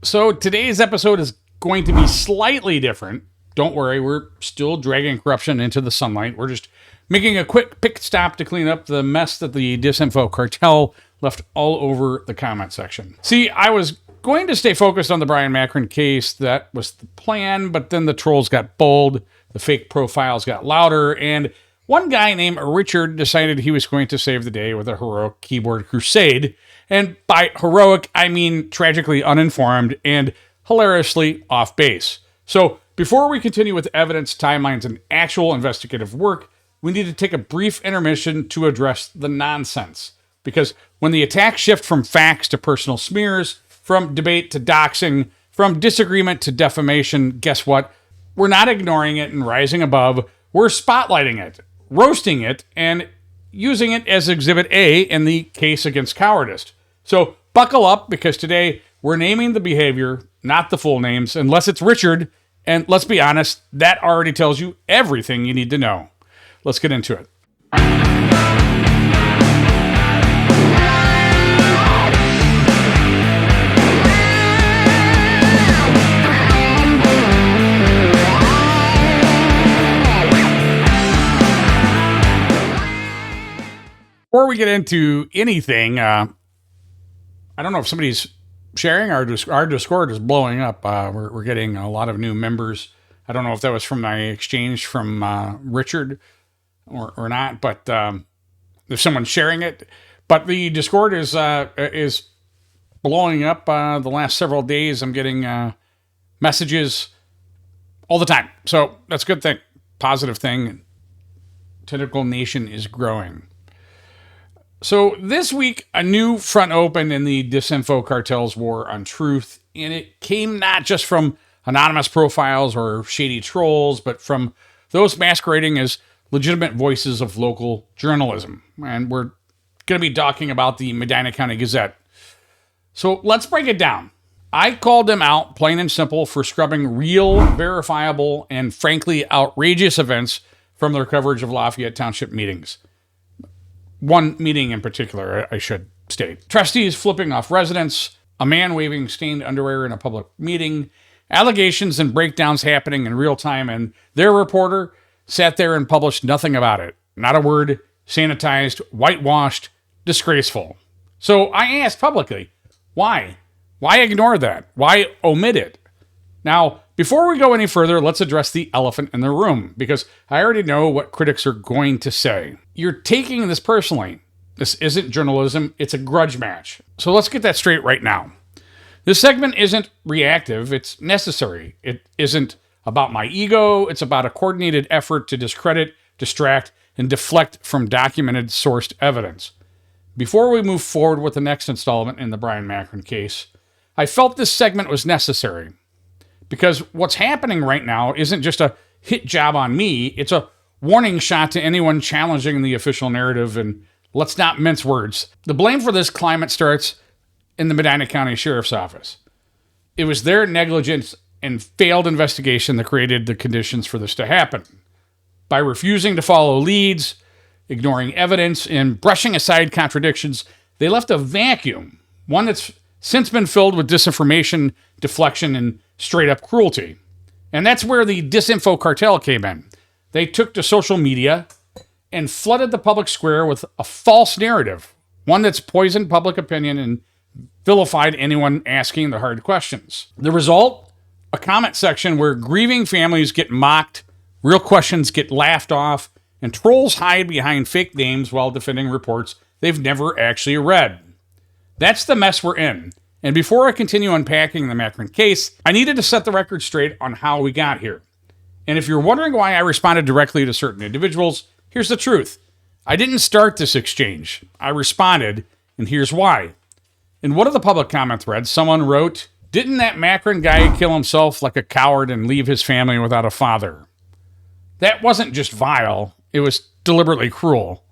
So today's episode is going to be slightly different. Don't worry, we're still dragging corruption into the sunlight. We're just making a quick pit stop to clean up the mess that the Disinfo Cartel left all over the comment section. See, I was going to stay focused on the Byron Macron case. That was the plan, but then the trolls got bold, the fake profiles got louder, and one guy named Richard decided he was going to save the day with a heroic keyboard crusade. And by heroic, I mean tragically uninformed and hilariously off base. So before we continue with evidence, timelines, and actual investigative work, we need to take a brief intermission to address the nonsense. Because when the attacks shift from facts to personal smears, from debate to doxing, from disagreement to defamation, guess what? We're not ignoring it and rising above. We're spotlighting it, roasting it, and using it as Exhibit A in the case against cowardice. So buckle up, because today we're naming the behavior, not the full names, unless it's Richard. And let's be honest, that already tells you everything you need to know. Let's get into it. Before we get into anything, I don't know if somebody's sharing. Our Discord is blowing up. We're getting a lot of new members. I don't know if that was from my exchange from Richard or not, but there's someone sharing it. But the Discord is blowing up. The last several days, I'm getting messages all the time. So that's a good thing, positive thing. Tentacle Nation is growing. So this week, a new front opened in the Disinfo Cartel's war on truth, and it came not just from anonymous profiles or shady trolls, but from those masquerading as legitimate voices of local journalism. And we're going to be talking about the Medina Gazette. So let's break it down. I called them out, plain and simple, for scrubbing real, verifiable, and frankly outrageous events from their coverage of Lafayette Township meetings. One meeting in particular, I should state. Trustees flipping off residents, a man waving stained underwear in a public meeting, allegations and breakdowns happening in real time, and their reporter sat there and published nothing about it. Not a word, sanitized, whitewashed, disgraceful. So I asked publicly, why? Why ignore that? Why omit it? Now, before we go any further, let's address the elephant in the room, because I already know what critics are going to say. You're taking this personally. This isn't journalism, it's a grudge match. So let's get that straight right now. This segment isn't reactive, it's necessary. It isn't about my ego, it's about a coordinated effort to discredit, distract, and deflect from documented, sourced evidence. Before we move forward with the next installment in the Byron Macron case, I felt this segment was necessary. Because what's happening right now isn't just a hit job on me, it's a warning shot to anyone challenging the official narrative, and let's not mince words. The blame for this climate starts in the Medina County Sheriff's Office. It was their negligence and failed investigation that created the conditions for this to happen. By refusing to follow leads, ignoring evidence, and brushing aside contradictions, they left a vacuum, one that's since been filled with disinformation, deflection, and straight-up cruelty. And that's where the Disinfo Cartel came in. They took to social media and flooded the public square with a false narrative, one that's poisoned public opinion and vilified anyone asking the hard questions. The result? A comment section where grieving families get mocked, real questions get laughed off, and trolls hide behind fake names while defending reports they've never actually read. That's the mess we're in. And before I continue unpacking the Macron case, I needed to set the record straight on how we got here. And if you're wondering why I responded directly to certain individuals, here's the truth. I didn't start this exchange. I responded, and here's why. In one of the public comment threads, someone wrote, "Didn't that Macron guy kill himself like a coward and leave his family without a father?" That wasn't just vile, it was deliberately cruel.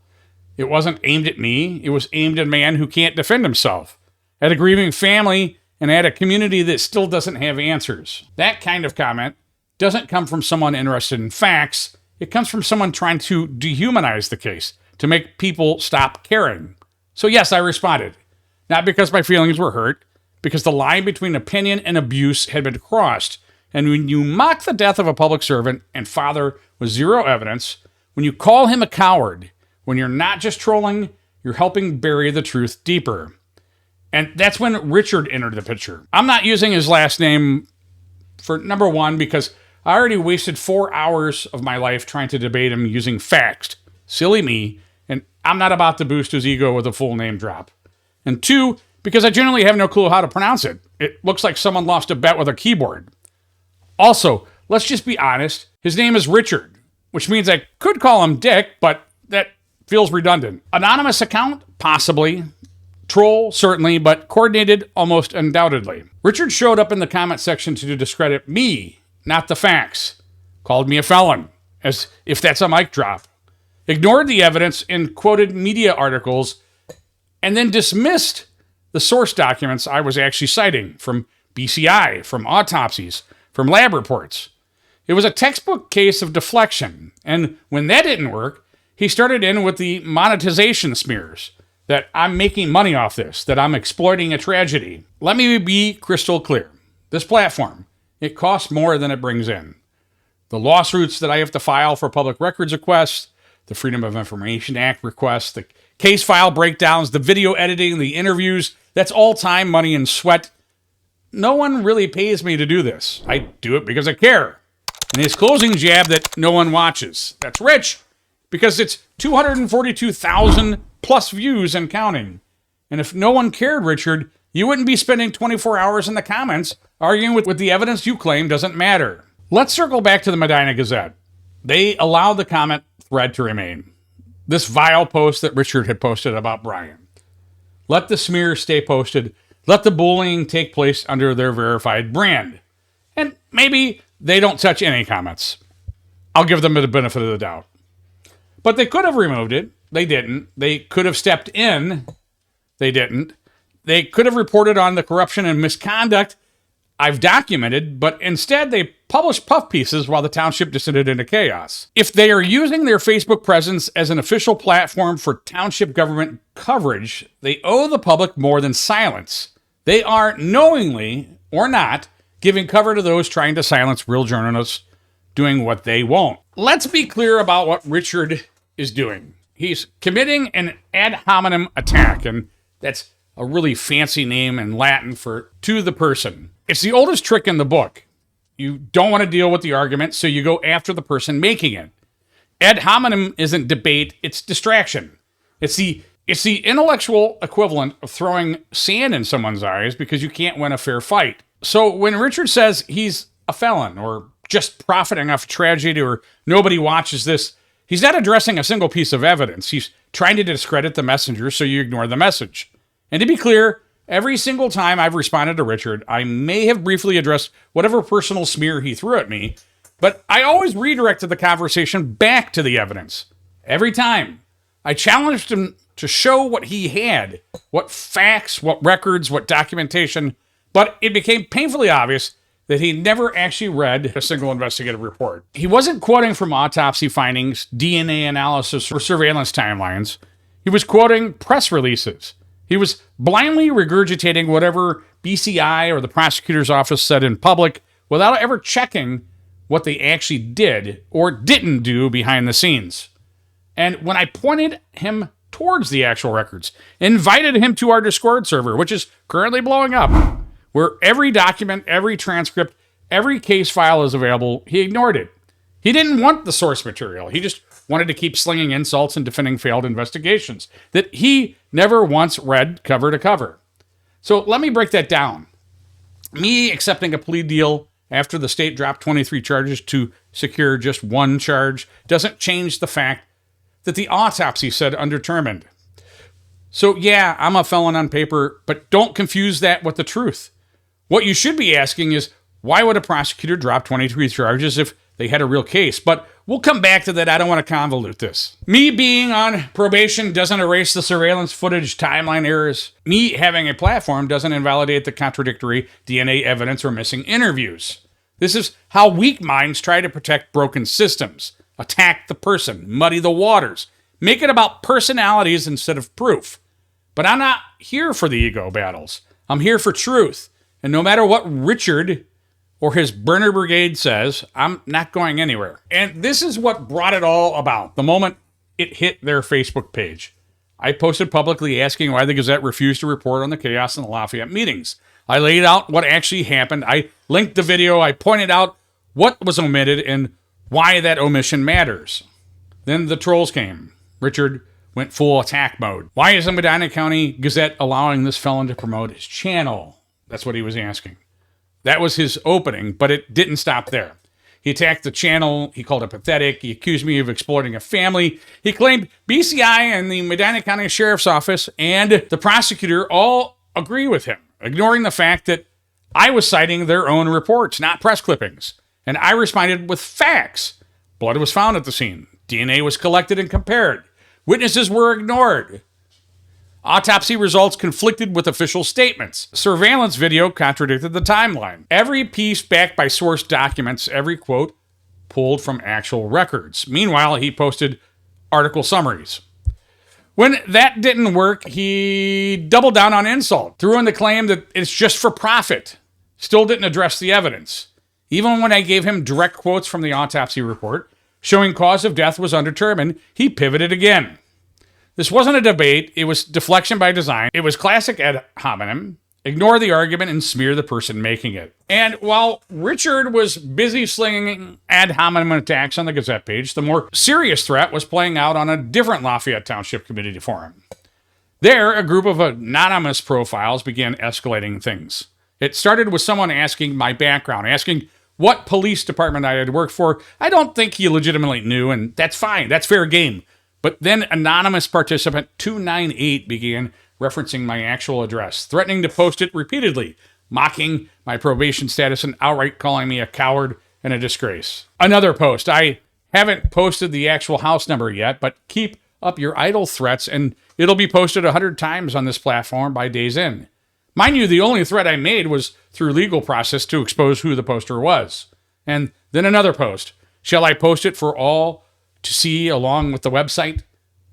It wasn't aimed at me, it was aimed at a man who can't defend himself, at a grieving family, and at a community that still doesn't have answers. That kind of comment doesn't come from someone interested in facts, it comes from someone trying to dehumanize the case, to make people stop caring. So yes, I responded. Not because my feelings were hurt, because the line between opinion and abuse had been crossed. And when you mock the death of a public servant and father with zero evidence, when you call him a coward, when you're not just trolling, you're helping bury the truth deeper. And that's when Richard entered the picture. I'm not using his last name for number one, because I already wasted 4 hours of my life trying to debate him using facts. Silly me. And I'm not about to boost his ego with a full name drop. And two, because I generally have no clue how to pronounce it. It looks like someone lost a bet with a keyboard. Also, let's just be honest. His name is Richard, which means I could call him Dick, but that feels redundant. Anonymous account? Possibly. Troll? Certainly, but coordinated? Almost undoubtedly. Richard showed up in the comment section to discredit me, not the facts. Called me a felon, as if that's a mic drop. Ignored the evidence in quoted media articles, and then dismissed the source documents I was actually citing from BCI, from autopsies, from lab reports. It was a textbook case of deflection, and when that didn't work, he started in with the monetization smears, that I'm making money off this, that I'm exploiting a tragedy. Let me be crystal clear. This platform, it costs more than it brings in. The lawsuits that I have to file for public records requests, the Freedom of Information Act requests, the case file breakdowns, the video editing, the interviews, that's all time, money, and sweat. No one really pays me to do this. I do it because I care. And his closing jab that no one watches. That's rich, because it's 242,000 plus views and counting. And if no one cared, Richard, you wouldn't be spending 24 hours in the comments arguing with the evidence you claim doesn't matter. Let's circle back to the Medina Gazette. They allowed the comment thread to remain. This vile post that Richard had posted about Brian. Let the smear stay posted. Let the bullying take place under their verified brand. And maybe they don't touch any comments. I'll give them the benefit of the doubt. But they could have removed it. They didn't. They could have stepped in. They didn't. They could have reported on the corruption and misconduct I've documented, but instead they published puff pieces while the township descended into chaos. If they are using their Facebook presence as an official platform for township government coverage, they owe the public more than silence. They are knowingly or not giving cover to those trying to silence real journalists doing what they won't. Let's be clear about what Richard is doing. He's committing an ad hominem attack, and that's a really fancy name in Latin for to the person. It's the oldest trick in the book. You don't want to deal with the argument, so you go after the person making it. Ad hominem isn't debate, it's distraction. It's the intellectual equivalent of throwing sand in someone's eyes because you can't win a fair fight. So when Richard says he's a felon or just profiting off tragedy or nobody watches this, he's not addressing a single piece of evidence. He's trying to discredit the messenger so you ignore the message. And to be clear, every single time I've responded to Richard, I may have briefly addressed whatever personal smear he threw at me, but I always redirected the conversation back to the evidence. Every time. I challenged him to show what he had, what facts, what records, what documentation, but it became painfully obvious that he never actually read a single investigative report. He wasn't quoting from autopsy findings, DNA analysis, or surveillance timelines. He was quoting press releases. He was blindly regurgitating whatever BCI or the prosecutor's office said in public without ever checking what they actually did or didn't do behind the scenes. And when I pointed him towards the actual records, invited him to our Discord server, which is currently blowing up, where every document, every transcript, every case file is available, he ignored it. He didn't want the source material. He just wanted to keep slinging insults and defending failed investigations that he never once read cover to cover. So let me break that down. Me accepting a plea deal after the state dropped 23 charges to secure just one charge doesn't change the fact that the autopsy said undetermined. So yeah, I'm a felon on paper, but don't confuse that with the truth. What you should be asking is, why would a prosecutor drop 23 charges if they had a real case? But we'll come back to that. I don't want to convolute this. Me being on probation doesn't erase the surveillance footage timeline errors. Me having a platform doesn't invalidate the contradictory DNA evidence or missing interviews. This is how weak minds try to protect broken systems. Attack the person, muddy the waters, make it about personalities instead of proof. But I'm not here for the ego battles. I'm here for truth. And no matter what Richard or his burner brigade says, I'm not going anywhere. And this is what brought it all about. The moment it hit their Facebook page, I posted publicly asking why the Gazette refused to report on the chaos in the Lafayette meetings. I laid out what actually happened. I linked the video. I pointed out what was omitted and why that omission matters. Then the trolls came. Richard went full attack mode. Why is the Medina County Gazette allowing this felon to promote his channel? That's what he was asking. That was his opening, but it didn't stop there. He attacked the channel. He called it pathetic. He accused me of exploiting a family. He claimed BCI and the Medina County Sheriff's Office and the prosecutor all agree with him, ignoring the fact that I was citing their own reports, not press clippings. And I responded with facts. Blood was found at the scene. DNA was collected and compared. Witnesses were ignored. Autopsy results conflicted with official statements. Surveillance video contradicted the timeline. Every piece backed by source documents, every quote pulled from actual records. Meanwhile, he posted article summaries. When that didn't work, he doubled down on insult, threw in the claim that it's just for profit. Still didn't address the evidence. Even when I gave him direct quotes from the autopsy report showing cause of death was undetermined, he pivoted again. This wasn't a debate. It was deflection by design. It was classic ad hominem. Ignore the argument and smear the person making it. And while Richard was busy slinging ad hominem attacks on the Gazette page, the more serious threat was playing out on a different Lafayette Township community forum. There, a group of anonymous profiles began escalating things. It started with someone asking my background, asking what police department I had worked for. I don't think he legitimately knew, and that's fine. That's fair game. But then anonymous participant 298 began referencing my actual address, threatening to post it repeatedly, mocking my probation status and outright calling me a coward and a disgrace. Another post. I haven't posted the actual house number yet, but keep up your idle threats and it'll be posted 100 times on this platform by day's end. Mind you, the only threat I made was through legal process to expose who the poster was. And then another post. Shall I post it for all to see along with the website?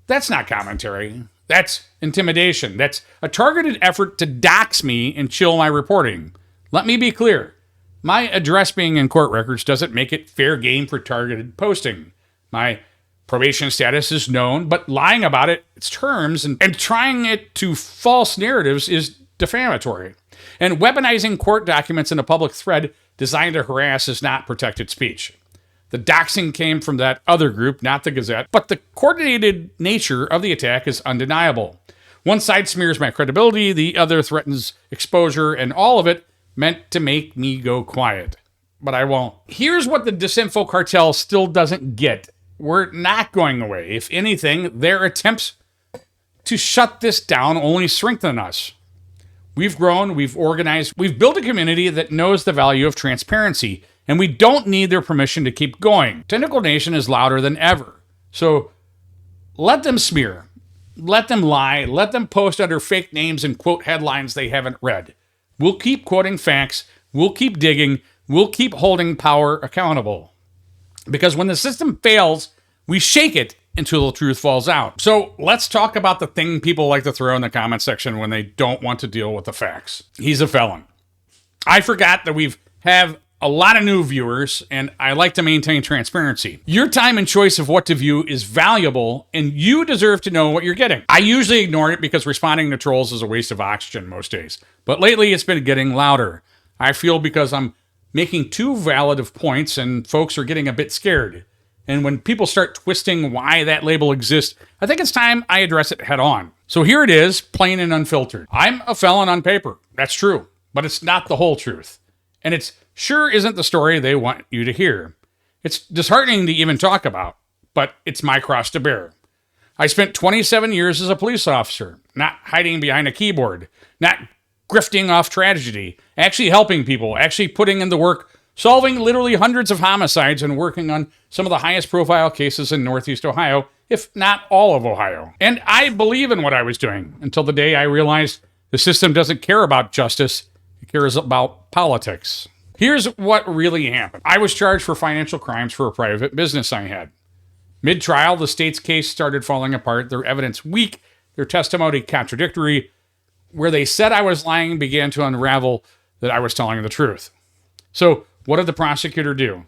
That's not commentary. That's intimidation. That's a targeted effort to dox me and chill my reporting. Let me be clear. My address being in court records doesn't make it fair game for targeted posting. My probation status is known, but lying about its terms and trying it to false narratives is defamatory. And weaponizing court documents in a public thread designed to harass is not protected speech. The doxing came from that other group, not the Gazette, but the coordinated nature of the attack is undeniable. One side smears my credibility, the other threatens exposure, and all of it meant to make me go quiet. But I won't. Here's what the Disinfo Cartel still doesn't get. We're not going away. If anything, their attempts to shut this down only strengthen us. We've grown, we've organized, we've built a community that knows the value of transparency, and we don't need their permission to keep going. Tentacle Nation is louder than ever. So let them smear, let them lie, let them post under fake names and quote headlines they haven't read. We'll keep quoting facts, we'll keep digging, we'll keep holding power accountable. Because when the system fails, we shake it until the truth falls out. So let's talk about the thing people like to throw in the comment section when they don't want to deal with the facts. He's a felon. I forgot that we have a lot of new viewers, and I like to maintain transparency. Your time and choice of what to view is valuable, and you deserve to know what you're getting. I usually ignore it because responding to trolls is a waste of oxygen most days. But lately, it's been getting louder. I feel because I'm making too valid of points, and folks are getting a bit scared. And when people start twisting why that label exists, I think it's time I address it head on. So here it is, plain and unfiltered. I'm a felon on paper. That's true. But it's not the whole truth. And it sure isn't the story they want you to hear. It's disheartening to even talk about, but it's my cross to bear. I spent 27 years as a police officer, not hiding behind a keyboard, not grifting off tragedy, actually helping people, actually putting in the work, solving literally hundreds of homicides and working on some of the highest profile cases in Northeast Ohio, if not all of Ohio. And I believe in what I was doing until the day I realized the system doesn't care about justice, it cares about politics. Here's what really happened. I was charged for financial crimes for a private business I had. Mid-trial, the state's case started falling apart, their evidence weak, their testimony contradictory. where they said I was lying began to unravel that I was telling the truth. So what did the prosecutor do?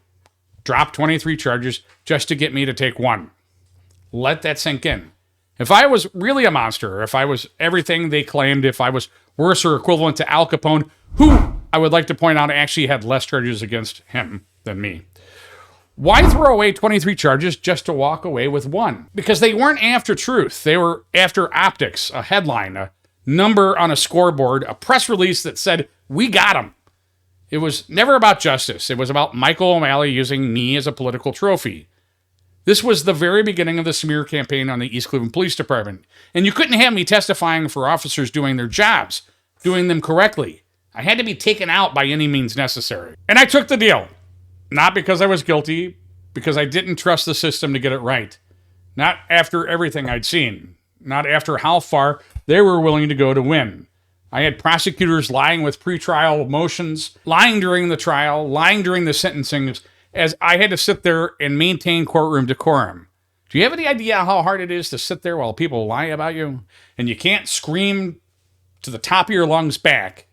Drop 23 charges just to get me to take one. Let that sink in. If I was really a monster, or if I was everything they claimed, if I was worse or equivalent to Al Capone, who I would like to point out actually had less charges against him than me, why throw away 23 charges just to walk away with one? Because they weren't after truth. They were after optics, a headline, a number on a scoreboard, a press release that said, "We got him." It was never about justice. It was about Michael O'Malley using me as a political trophy. This was the very beginning of the smear campaign on the East Cleveland Police Department. And you couldn't have me testifying for officers doing their jobs, doing them correctly. I had to be taken out by any means necessary. And I took the deal. Not because I was guilty, because I didn't trust the system to get it right. Not after everything I'd seen. Not after how far they were willing to go to win. I had prosecutors lying with pretrial motions, lying during the trial, lying during the sentencing, as I had to sit there and maintain courtroom decorum. Do you have any idea how hard it is to sit there while people lie about you? And you can't scream to the top of your lungs back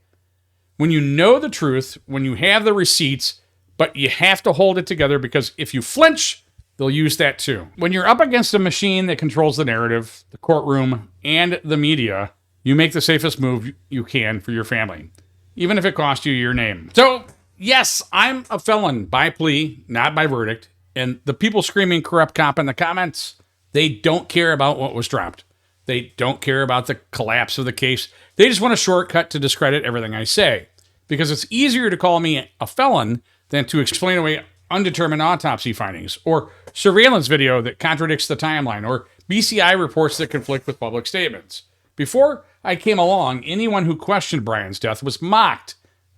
when you know the truth, when you have the receipts, but you have to hold it together because if you flinch, they'll use that too. When you're up against a machine that controls the narrative, the courtroom, and the media, you make the safest move you can for your family, even if it costs you your name. So, yes, I'm a felon by plea, not by verdict. And the people screaming corrupt cop in the comments, they don't care about what was dropped. They don't care about the collapse of the case. They just want a shortcut to discredit everything I say. Because it's easier to call me a felon than to explain away undetermined autopsy findings, or surveillance video that contradicts the timeline, or BCI reports that conflict with public statements. Before I came along, anyone who questioned Brian's death was mocked.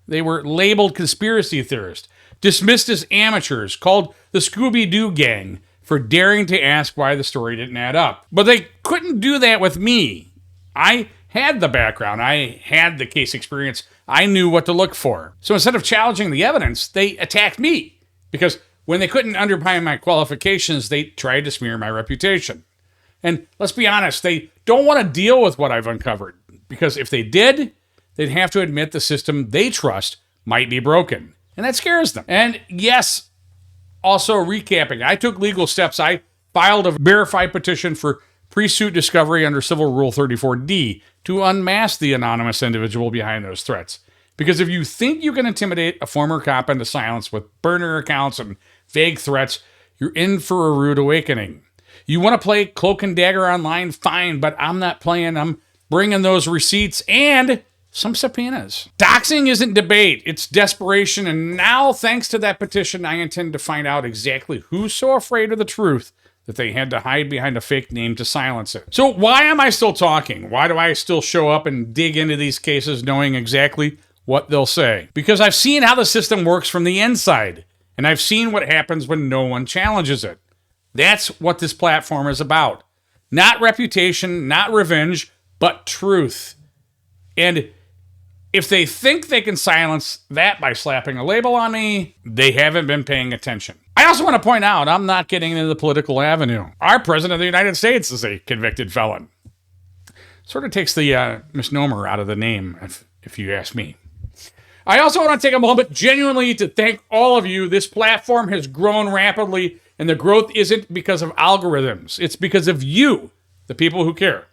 They were labeled conspiracy theorists, dismissed as amateurs, called the Scooby-Doo gang for daring to ask why the story didn't add up. But they couldn't do that with me. I had the background. I had the case experience. I knew what to look for. So instead of challenging the evidence, they attacked me. Because when they couldn't undermine my qualifications, they tried to smear my reputation. And let's be honest, they don't want to deal with what I've uncovered. Because if they did, they'd have to admit the system they trust might be broken. And that scares them. And yes, also recapping, I took legal steps. I filed a verified petition for pre-suit discovery under Civil Rule 34D to unmask the anonymous individual behind those threats. Because if you think you can intimidate a former cop into silence with burner accounts and vague threats, you're in for a rude awakening. You want to play cloak and dagger online? Fine, but I'm not playing. I'm bringing those receipts and some subpoenas. Doxing isn't debate, it's desperation. And now, thanks to that petition, I intend to find out exactly who's so afraid of the truth that they had to hide behind a fake name to silence it. So why am I still talking? Why do I still show up and dig into these cases knowing exactly what they'll say? Because I've seen how the system works from the inside, and I've seen what happens when no one challenges it. That's what this platform is about. Not reputation, not revenge, but truth. And if they think they can silence that by slapping a label on me, they haven't been paying attention. I also want to point out, I'm not getting into the political avenue. Our president of the United States is a convicted felon. Sort of takes the misnomer out of the name, if you ask me. I also want to take a moment genuinely to thank all of you. This platform has grown rapidly, and the growth isn't because of algorithms. It's because of you, the people who care.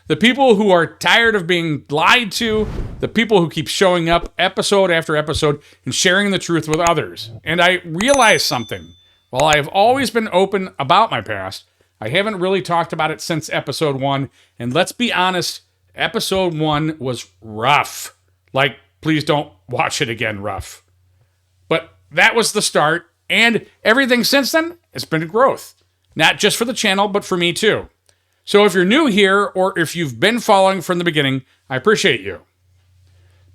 The people who are tired of being lied to, the people who keep showing up episode after episode and sharing the truth with others. And I realized something. While I have always been open about my past, I haven't really talked about it since episode 1. And let's be honest, episode 1 was rough. Like, please don't watch it again rough. But that was the start, and everything since then has been growth. Not just for the channel, but for me too. So if you're new here, or if you've been following from the beginning, I appreciate you.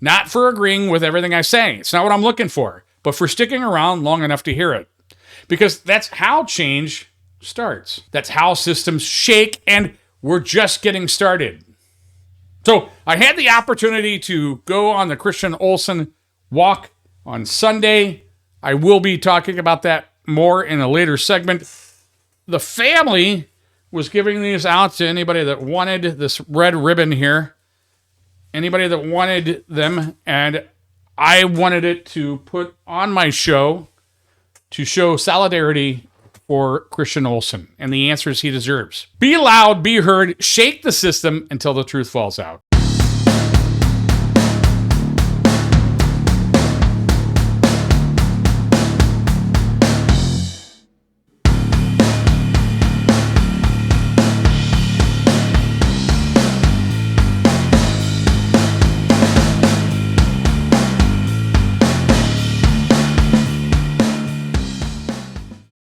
Not for agreeing with everything I say. It's not what I'm looking for, but for sticking around long enough to hear it. Because that's how change starts. That's how systems shake, and we're just getting started. So I had the opportunity to go on the Christian Olsen walk on Sunday. I will be talking about that more in a later segment. The family was giving these out to anybody that wanted this red ribbon here. anybody that wanted them, and I wanted it to put on my show to show solidarity for Christian Olsen, and the answer is he deserves. Be loud, be heard, shake the system until the truth falls out.